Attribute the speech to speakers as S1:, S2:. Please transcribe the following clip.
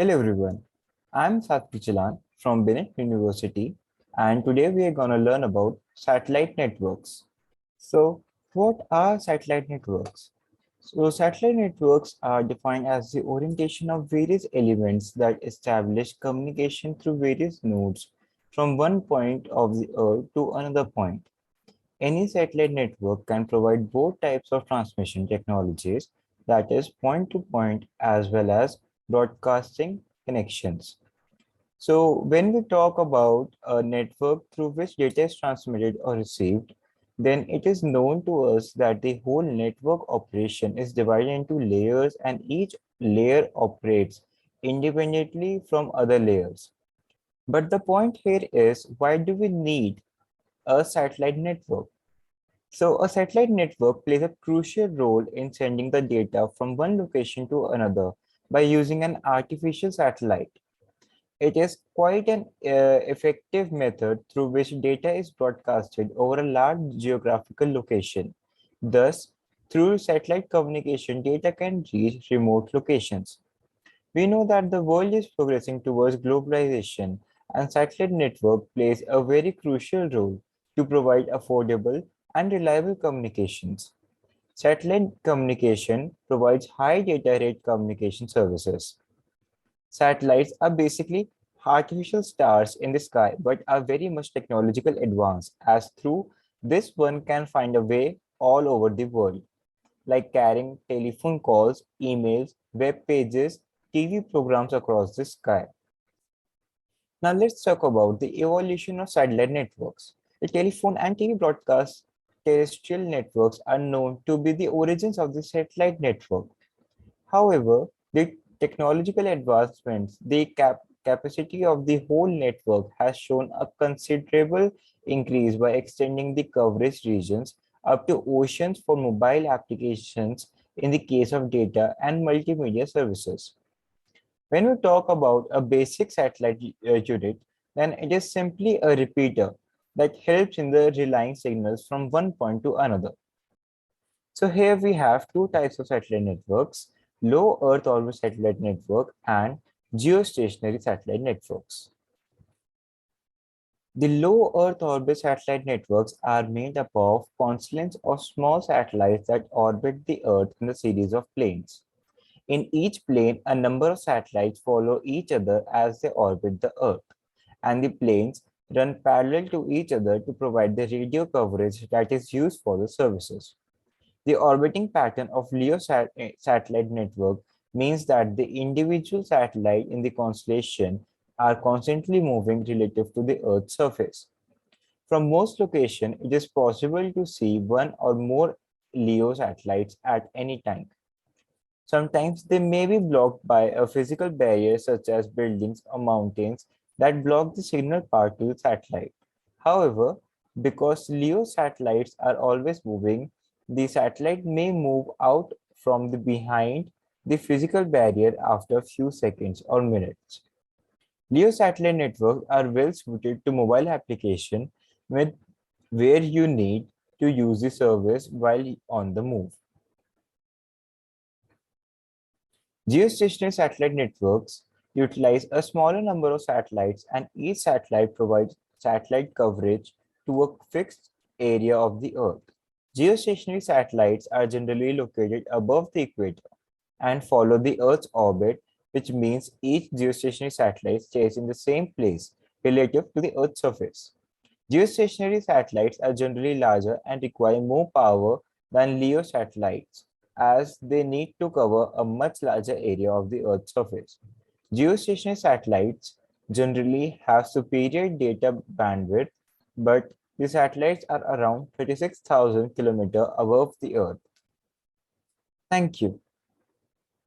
S1: Hello everyone, I'm Satvi Chalan from Bennett University and today we are going to learn about satellite networks. So what are satellite networks? So satellite networks are defined as the orientation of various elements that establish communication through various nodes from one point of the earth to another point. Any satellite network can provide both types of transmission technologies, that is point to point as well as broadcasting connections. So when we talk about a network through which data is transmitted or received, then it is known to us that the whole network operation is divided into layers and each layer operates independently from other layers. But the point here is, why do we need a satellite network? So a satellite network plays a crucial role in sending the data from one location to another by using an artificial satellite. It is quite an effective method through which data is broadcasted over a large geographical location. Thus, through satellite communication, data can reach remote locations. We know that the world is progressing towards globalization, and satellite network plays a very crucial role to provide affordable and reliable communications. Satellite communication provides high data rate communication services. Satellites are basically artificial stars in the sky but are very much technological advanced, as through this one can find a way all over the world, like carrying telephone calls, emails, web pages, TV programs across the sky. Now let's talk about the evolution of satellite networks. The telephone and TV broadcast terrestrial networks are known to be the origins of the satellite network. However, the technological advancements, the capacity of the whole network has shown a considerable increase by extending the coverage regions up to oceans for mobile applications in the case of data and multimedia services. When we talk about a basic satellite unit, then it is simply a repeater that helps in the relaying signals from one point to another. So here we have two types of satellite networks: low Earth orbit satellite network and geostationary satellite networks. The low Earth orbit satellite networks are made up of constellations of small satellites that orbit the Earth in a series of planes. In each plane, a number of satellites follow each other as they orbit the Earth, and the planes run parallel to each other to provide the radio coverage that is used for the services. The orbiting pattern of LEO satellite network means that the individual satellite in the constellation are constantly moving relative to the Earth's surface. From most locations, it is possible to see one or more LEO satellites at any time. Sometimes they may be blocked by a physical barrier such as buildings or mountains that block the signal path to the satellite. However, because LEO satellites are always moving, the satellite may move out from the behind the physical barrier after a few seconds or minutes. LEO satellite networks are well suited to mobile application with where you need to use the service while on the move. Geostationary satellite networks utilize a smaller number of satellites, and each satellite provides satellite coverage to a fixed area of the Earth. Geostationary satellites are generally located above the equator and follow the Earth's orbit, which means each geostationary satellite stays in the same place relative to the Earth's surface. Geostationary satellites are generally larger and require more power than LEO satellites, as they need to cover a much larger area of the Earth's surface. Geostationary satellites generally have superior data bandwidth, but the satellites are around 36,000 kilometers above the Earth. Thank you.